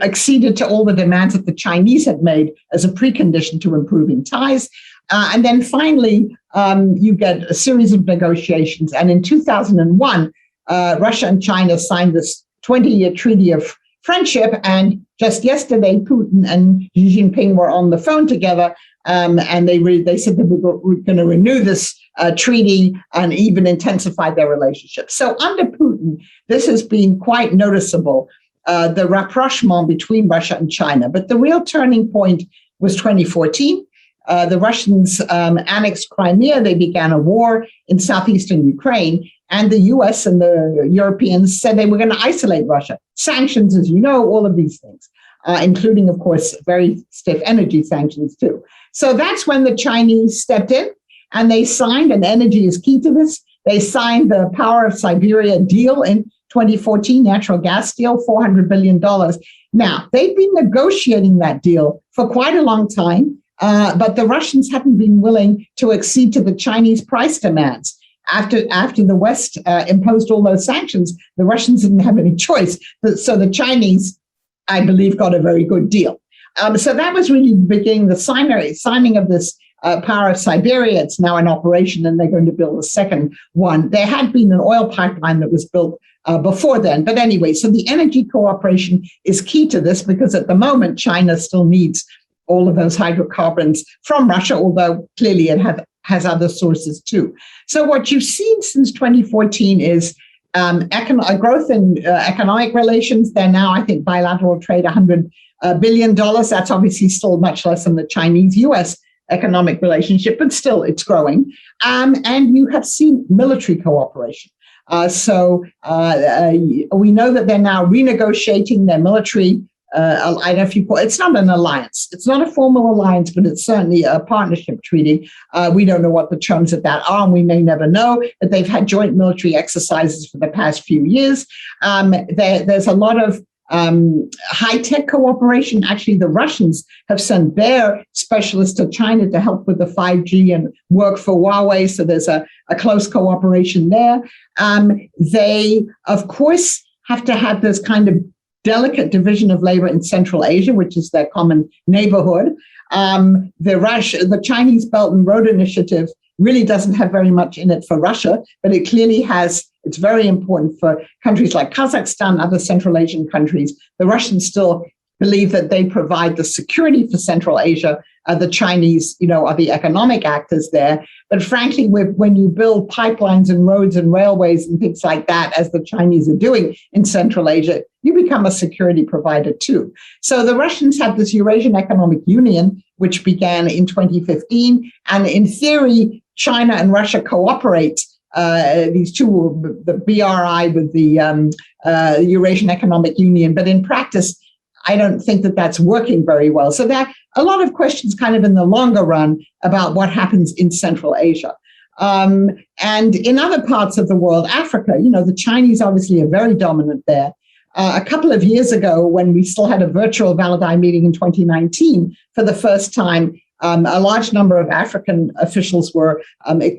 acceded to all the demands that the Chinese had made as a precondition to improving ties. And then finally, you get a series of negotiations. And in 2001, Russia and China signed this 20-year treaty of friendship. And just yesterday, Putin and Xi Jinping were on the phone together. And they said that we're going to renew this treaty and even intensify their relationship. So under Putin, this has been quite noticeable, the rapprochement between Russia and China. But the real turning point was 2014. The Russians annexed Crimea. They began a war in southeastern Ukraine. And the US and the Europeans said they were going to isolate Russia. Sanctions, as you know, all of these things, including, of course, very stiff energy sanctions, too. So that's when the Chinese stepped in and they signed, and energy is key to this, they signed the Power of Siberia deal in 2014, natural gas deal, $400 billion. Now, they've been negotiating that deal for quite a long time. but the Russians hadn't been willing to accede to the Chinese price demands. After the West imposed all those sanctions, the Russians didn't have any choice. So the Chinese, I believe, got a very good deal. So that was really the beginning, the signing of this Power of Siberia. It's now in operation, and they're going to build a second one. There had been an oil pipeline that was built before then. But anyway, so the energy cooperation is key to this, because at the moment, China still needs all of those hydrocarbons from Russia, although clearly it has other sources too. So what you've seen since 2014 is growth in economic relations. They're now, I think, bilateral trade, $100 billion. That's obviously still much less than the Chinese-US economic relationship, but still it's growing. And you have seen military cooperation. So we know that they're now renegotiating their military. I don't know if you call it, it's not an alliance. It's not a formal alliance, but it's certainly a partnership treaty. We don't know what the terms of that are, and we may never know, but they've had joint military exercises for the past few years. There's a lot of high-tech cooperation. Actually, the Russians have sent their specialists to China to help with the 5G and work for Huawei, so there's a close cooperation there. They, of course, have to have this kind of delicate division of labor in Central Asia, which is their common neighborhood. The Chinese Belt and Road Initiative really doesn't have very much in it for Russia, but it clearly has. It's very important for countries like Kazakhstan, other Central Asian countries. The Russians still believe that they provide the security for Central Asia. The Chinese, are the economic actors there. But frankly, when you build pipelines and roads and railways and things like that, as the Chinese are doing in Central Asia, you become a security provider too. So the Russians have this Eurasian Economic Union, which began in 2015. And in theory, China and Russia cooperate. These two, the BRI with the Eurasian Economic Union. But in practice, I don't think that that's working very well. So there are a lot of questions kind of in the longer run about what happens in Central Asia. And in other parts of the world, Africa, the Chinese obviously are very dominant there. A couple of years ago, when we still had a virtual Validai meeting in 2019, for the first time, a large number of African officials were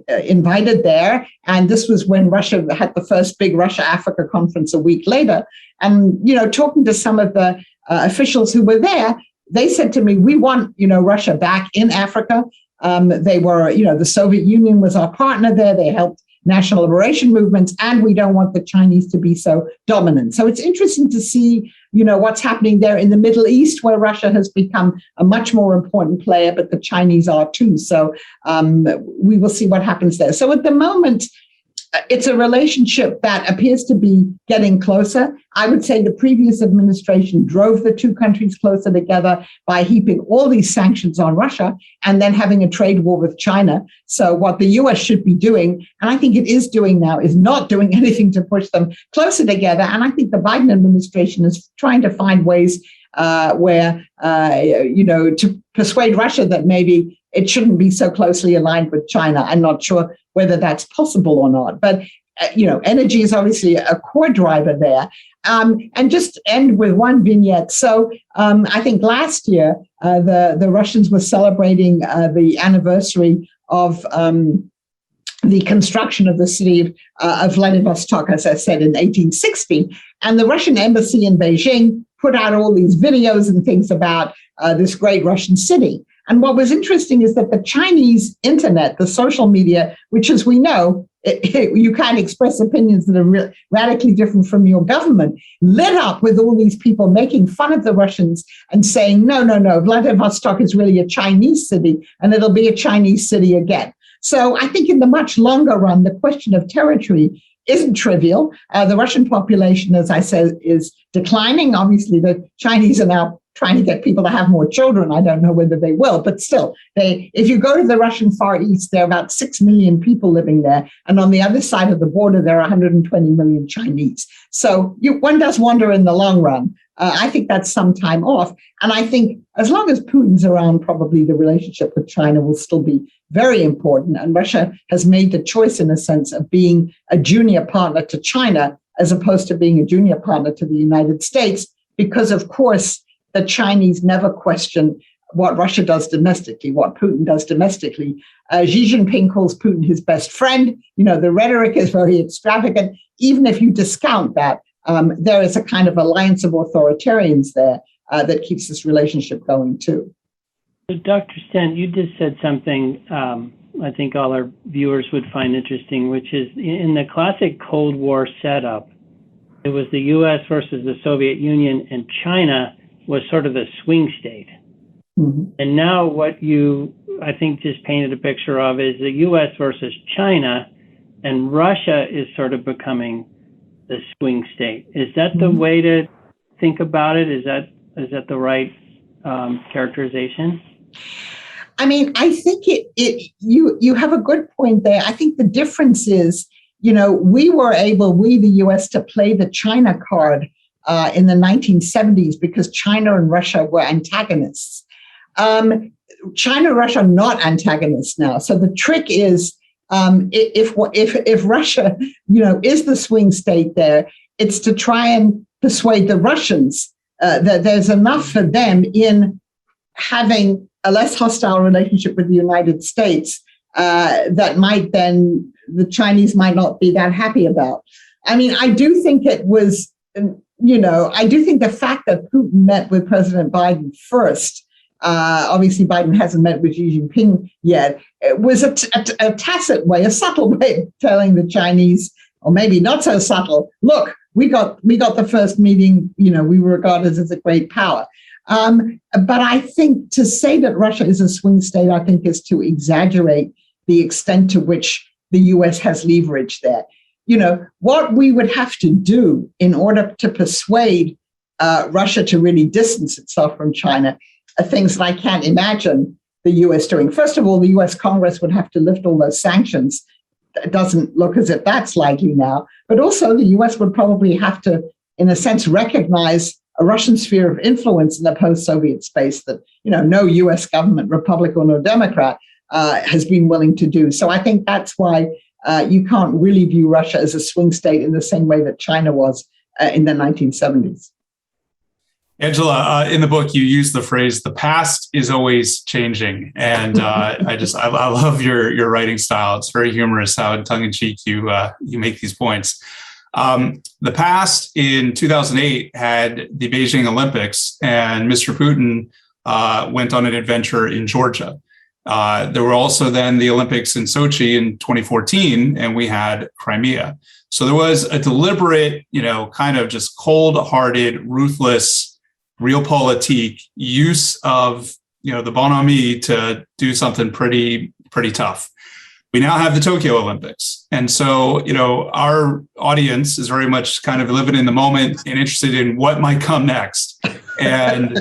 invited there. And this was when Russia had the first big Russia-Africa conference a week later. And, talking to some of the officials who were there, they said to me, we want, Russia back in Africa. They were, the Soviet Union was our partner there. They helped national liberation movements, and we don't want the Chinese to be so dominant. So it's interesting to see, what's happening there in the Middle East, where Russia has become a much more important player, but the Chinese are too. So we will see what happens there. So at the moment, it's a relationship that appears to be getting closer. I would say the previous administration drove the two countries closer together by heaping all these sanctions on Russia and then having a trade war with China. So what the US should be doing, and I think it is doing now, is not doing anything to push them closer together. And I think the Biden administration is trying to find ways where, to persuade Russia that maybe it shouldn't be so closely aligned with China. I'm not sure whether that's possible or not. But, energy is obviously a core driver there. And just end with one vignette. So I think last year, the Russians were celebrating the anniversary of the construction of the city of Vladivostok, as I said, in 1860. And the Russian embassy in Beijing put out all these videos and things about this great Russian city. And what was interesting is that the Chinese internet, the social media, which, as we know, you can't express opinions that are radically different from your government, lit up with all these people making fun of the Russians and saying, no, Vladivostok is really a Chinese city, and it'll be a Chinese city again. So I think in the much longer run, the question of territory isn't trivial. The Russian population, as I said, is declining. Obviously, the Chinese are now trying to get people to have more children. I don't know whether they will, but still, if you go to the Russian Far East, there are about 6 million people living there. And on the other side of the border, there are 120 million Chinese. So one does wonder in the long run. I think that's some time off. And I think as long as Putin's around, probably the relationship with China will still be very important. And Russia has made the choice, in a sense, of being a junior partner to China, as opposed to being a junior partner to the United States, because, of course, the Chinese never question what Russia does domestically, what Putin does domestically. Xi Jinping calls Putin his best friend. The rhetoric is very extravagant. Even if you discount that, there is a kind of alliance of authoritarians there that keeps this relationship going too. So Dr. Stent, you just said something I think all our viewers would find interesting, which is in the classic Cold War setup, it was the U.S. versus the Soviet Union, and China was sort of the swing state. Mm-hmm. And now what you, I think, just painted a picture of is the U.S. versus China, and Russia is sort of becoming the swing state. Is that the way to think about it? Is that the right characterization? I mean, I think you have a good point there. I think the difference is, we, the U.S., to play the China card in the 1970s because China and Russia were antagonists. China and Russia are not antagonists now. So the trick is, if Russia, is the swing state there, it's to try and persuade the Russians that there's enough for them in having a less hostile relationship with the United States that might then the Chinese might not be that happy about. I mean, I do think it was, I do think the fact that Putin met with President Biden first, obviously Biden hasn't met with Xi Jinping yet, it was a tacit way, a subtle way of telling the Chinese, or maybe not so subtle, look, we got the first meeting, we were regarded as a great power. But I think to say that Russia is a swing state, I think is to exaggerate the extent to which the U.S. has leverage there. What we would have to do in order to persuade Russia to really distance itself from China are things that I can't imagine the U.S. doing. First of all, the U.S. Congress would have to lift all those sanctions. It doesn't look as if that's likely now. But also the U.S. would probably have to, in a sense, recognize a Russian sphere of influence in the post-Soviet space that, no U.S. government, Republican or Democrat, has been willing to do. So I think that's why you can't really view Russia as a swing state in the same way that China was in the 1970s. Angela, in the book, you use the phrase, the past is always changing. And I love your writing style. It's very humorous how in tongue-in-cheek you make these points. The past in 2008 had the Beijing Olympics, and Mr. Putin went on an adventure in Georgia. There were also then the Olympics in Sochi in 2014, and we had Crimea. So there was a deliberate, kind of just cold-hearted, ruthless, realpolitik use of, the bonhomie to do something pretty tough. We now have the Tokyo Olympics. And so, our audience is very much kind of living in the moment and interested in what might come next. And,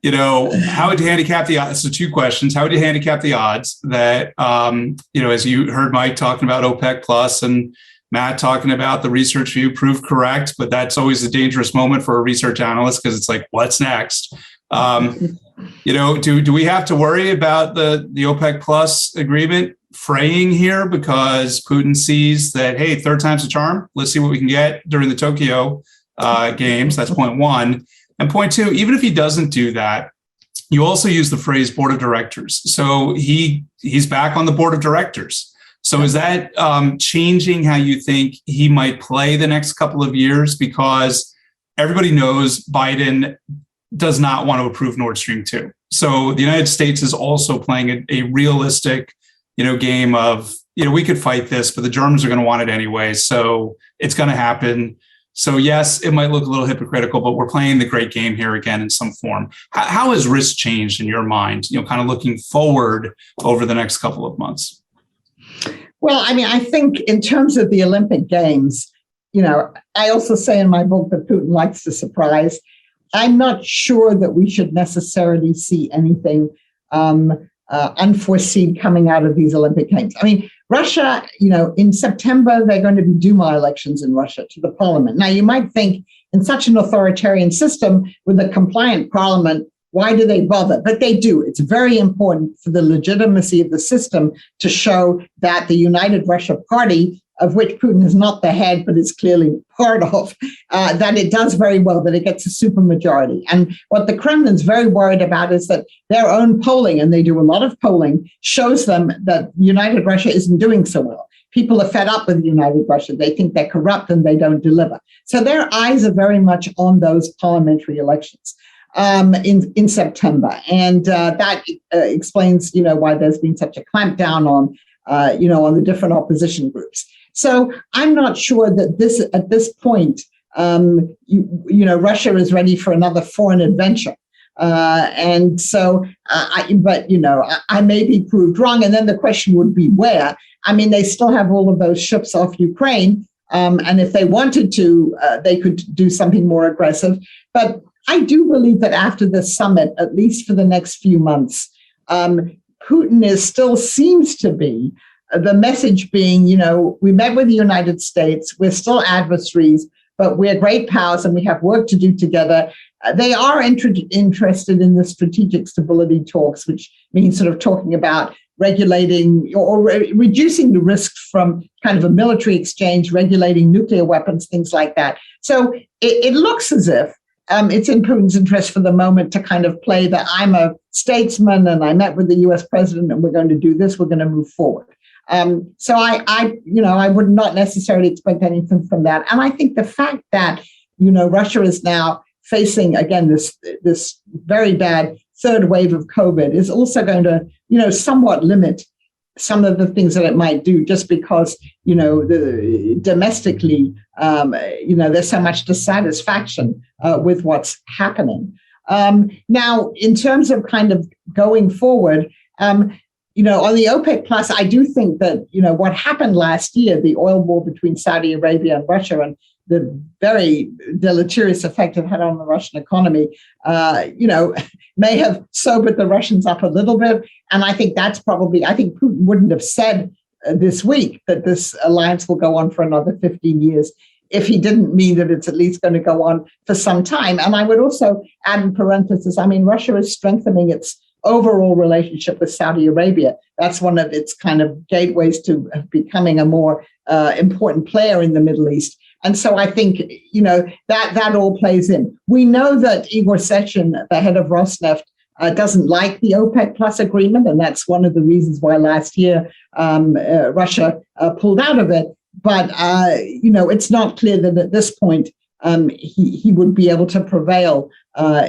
how would you handicap the odds? So 2 questions. How would you handicap the odds that, as you heard Mike talking about OPEC Plus and Matt talking about the research view proved correct, but that's always a dangerous moment for a research analyst because it's like, what's next? Do we have to worry about the OPEC Plus agreement fraying here because Putin sees that, hey, third time's a charm. Let's see what we can get during the Tokyo games. That's point 1. And point 2, even if he doesn't do that, you also use the phrase board of directors. So he's back on the board of directors. So is that changing how you think he might play the next couple of years? Because everybody knows Biden does not want to approve Nord Stream 2. So the United States is also playing a realistic, game of, we could fight this, but the Germans are going to want it anyway. So it's going to happen. So yes, it might look a little hypocritical, but we're playing the great game here again in some form. How has risk changed in your mind, kind of looking forward over the next couple of months? Well, I mean, I think in terms of the Olympic Games, I also say in my book that Putin likes to surprise. I'm not sure that we should necessarily see anything unforeseen coming out of these Olympic Games. I mean, Russia, in September, they're going to be Duma elections in Russia to the parliament. Now, you might think in such an authoritarian system with a compliant parliament, why do they bother? But they do. It's very important for the legitimacy of the system to show that the United Russia Party of which Putin is not the head, but is clearly part of, that it does very well, that it gets a supermajority. And what the Kremlin's very worried about is that their own polling, and they do a lot of polling, shows them that United Russia isn't doing so well. People are fed up with United Russia. They think they're corrupt and they don't deliver. So their eyes are very much on those parliamentary elections in September. And that explains, why there's been such a clampdown on the different opposition groups. So I'm not sure that at this point, Russia is ready for another foreign adventure. And so, I may be proved wrong. And then the question would be where? I mean, they still have all of those ships off Ukraine. And if they wanted to, they could do something more aggressive. But I do believe that after the summit, at least for the next few months, Putin still seems to be the message being, we met with the United States, we're still adversaries, but we're great powers and we have work to do together. They are interested in the strategic stability talks, which means sort of talking about regulating or reducing the risk from kind of a military exchange, regulating nuclear weapons, things like that. So it looks as if it's in Putin's interest for the moment to kind of play that I'm a statesman and I met with the US president and we're going to do this, we're going to move forward. So I would not necessarily expect anything from that. And I think the fact that, Russia is now facing, again, this very bad third wave of COVID is also going to, somewhat limit some of the things that it might do, just because, domestically, there's so much dissatisfaction with what's happening. Now, in terms of kind of going forward, on the OPEC Plus, I do think that, what happened last year, the oil war between Saudi Arabia and Russia and the very deleterious effect it had on the Russian economy, may have sobered the Russians up a little bit. And I think I think Putin wouldn't have said this week that this alliance will go on for another 15 years if he didn't mean that it's at least going to go on for some time. And I would also add in parenthesis, Russia is strengthening its overall relationship with Saudi Arabia. That's one of its kind of gateways to becoming a more important player in the Middle East. And so I think, that all plays in. We know that Igor Sechin, the head of Rosneft, doesn't like the OPEC Plus agreement. And that's one of the reasons why last year Russia pulled out of it. But, it's not clear that at this point he would be able to prevail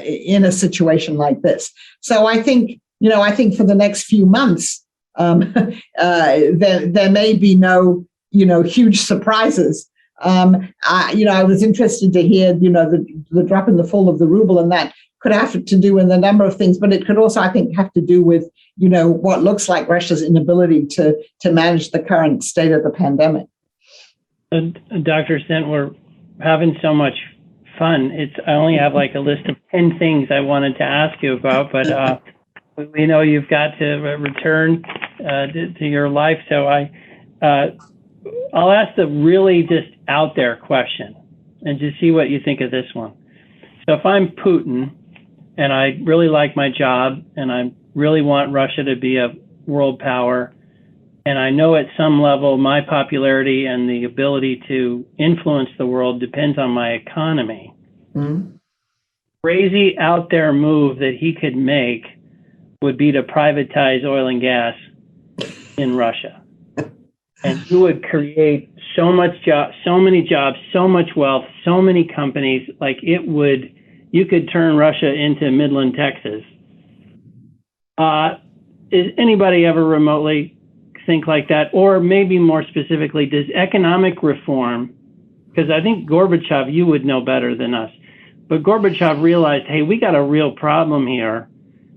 in a situation like this. So I think for the next few months, there may be no, huge surprises. I was interested to hear, the drop in the fall of the ruble, and that could have to do with a number of things, but it could also, I think, have to do with, what looks like Russia's inability to manage the current state of the pandemic. Dr. Stent, we're having so much fun. I only have like a list of 10 things I wanted to ask you about, but we know you've got to return to your life. So I'll ask the really just out there question and just see what you think of this one. So if I'm Putin and I really like my job and I really want Russia to be a world power, and I know at some level my popularity and the ability to influence the world depends on my economy. Mm-hmm. Crazy out there move that he could make would be to privatize oil and gas in Russia. And he would create so many jobs, so much wealth, so many companies, you could turn Russia into Midland, Texas. Is anybody ever remotely think like that? Or maybe more specifically, does economic reform, because I think Gorbachev, you would know better than us, but Gorbachev realized, hey, we got a real problem here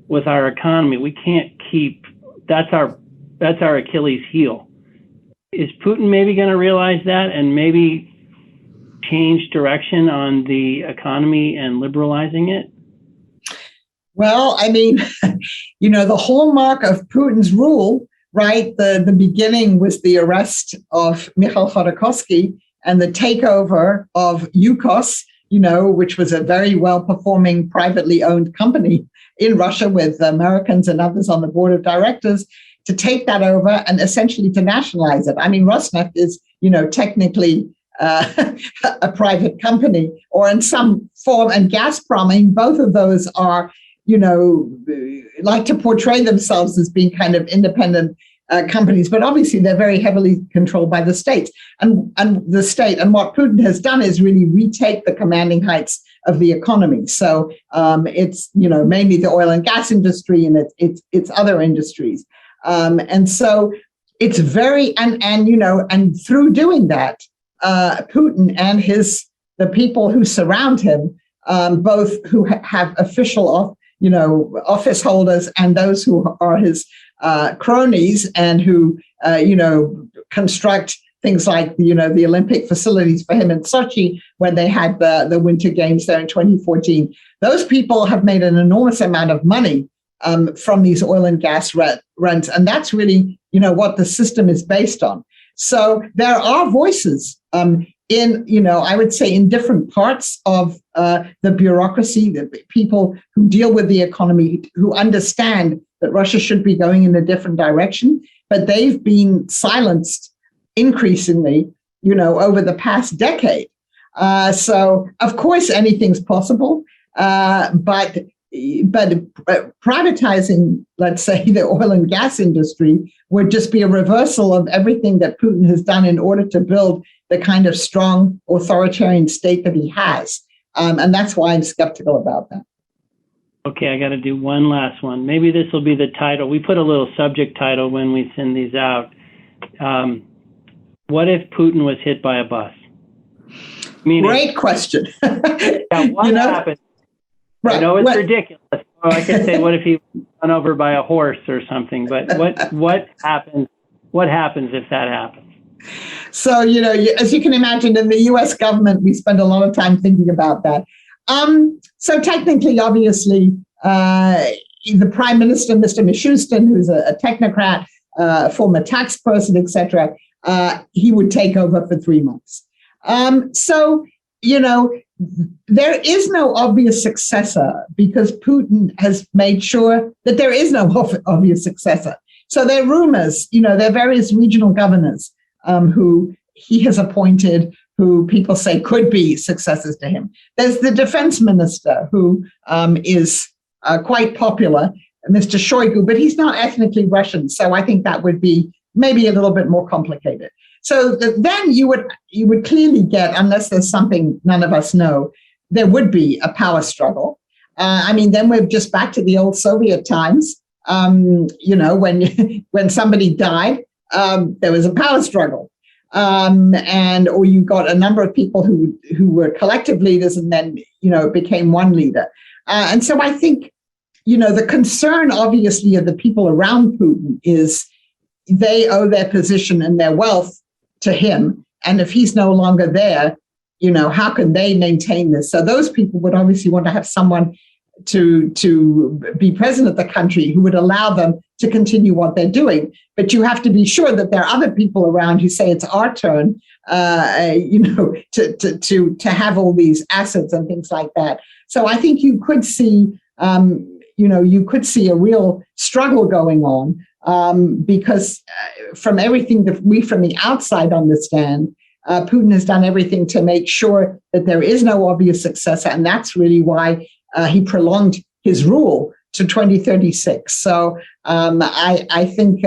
with our economy. We can't keep, that's our Achilles heel. Is Putin maybe going to realize that and maybe change direction on the economy and liberalizing it? Well, the hallmark of Putin's rule, right? The beginning was the arrest of Mikhail Khodorkovsky and the takeover of Yukos, which was a very well-performing privately owned company in Russia with Americans and others on the board of directors, to take that over and essentially to nationalize it. Rosneft is technically a private company, or in some form, and Gazprom. I mean, both of those are, like to portray themselves as being kind of independent companies, but obviously they're very heavily controlled by the state. And the state, and what Putin has done is really retake the commanding heights of the economy. So it's mainly the oil and gas industry, and it's other industries, and so it's very and through doing that, Putin and the people who surround him, both who have official office holders and those who are his cronies, and who construct things like the Olympic facilities for him in Sochi when they had the Winter Games there in 2014. Those people have made an enormous amount of money from these oil and gas rents, and that's really what the system is based on. So there are voices I would say in different parts of the bureaucracy, the people who deal with the economy, who understand that Russia should be going in a different direction, but they've been silenced increasingly, over the past decade. So of course anything's possible, but privatizing, let's say, the oil and gas industry would just be a reversal of everything that Putin has done in order to build the kind of strong authoritarian state that he has. And that's why I'm skeptical about that. Okay, I got to do one last one. Maybe this will be the title. We put a little subject title when we send these out. What if Putin was hit by a bus? Great question. What happened? Right. I know it's ridiculous. Well, I could say, what if he was run over by a horse or something? But what happens? What happens if that happens? So, as you can imagine, in the U.S. government, we spend a lot of time thinking about that. So technically, obviously, the Prime Minister, Mr. Mishustin, who's a technocrat, former tax person, etc., he would take over for 3 months. There is no obvious successor because Putin has made sure that there is no obvious successor. So there are rumors, there are various regional governors who he has appointed, who people say could be successors to him. There's the defense minister who is quite popular, Mr. Shoigu, but he's not ethnically Russian. So I think that would be maybe a little bit more complicated. So then you would clearly get, unless there's something none of us know, there would be a power struggle. Then we're just back to the old Soviet times. When somebody died, there was a power struggle. Or you got a number of people who were collective leaders, and then, it became one leader. And so I think, the concern, obviously, of the people around Putin is they owe their position and their wealth to him. And if he's no longer there, how can they maintain this? So those people would obviously want to have someone to be president of the country who would allow them to continue what they're doing. But you have to be sure that there are other people around who say it's our turn, to have all these assets and things like that. So I think you could see, a real struggle going on, because from everything that we from the outside understand, Putin has done everything to make sure that there is no obvious successor, and that's really why he prolonged his rule to 2036. So I think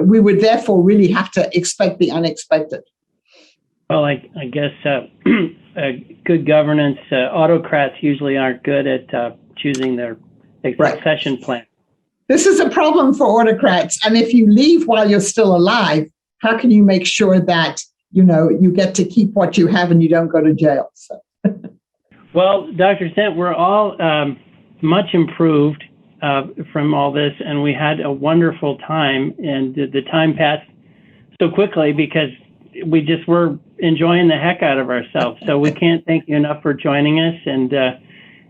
we would therefore really have to expect the unexpected. Well, I guess good governance, autocrats usually aren't good at choosing their succession plan. This is a problem for autocrats. And if you leave while you're still alive, how can you make sure that, you get to keep what you have and you don't go to jail? So. Well, Dr. Stent, we're all much improved from all this, and we had a wonderful time, and the time passed so quickly because we just were enjoying the heck out of ourselves. So we can't thank you enough for joining us, and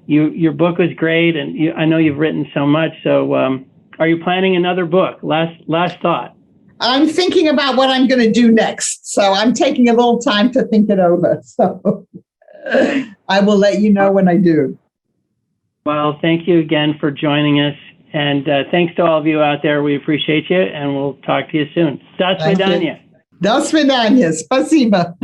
your book was great, and I know you've written so much. So are you planning another book? Last thought. I'm thinking about what I'm going to do next, so I'm taking a little time to think it over. So I will let you know when I do. Well, thank you again for joining us. And thanks to all of you out there. We appreciate you, and we'll talk to you soon. До свидания. До свидания. Спасибо.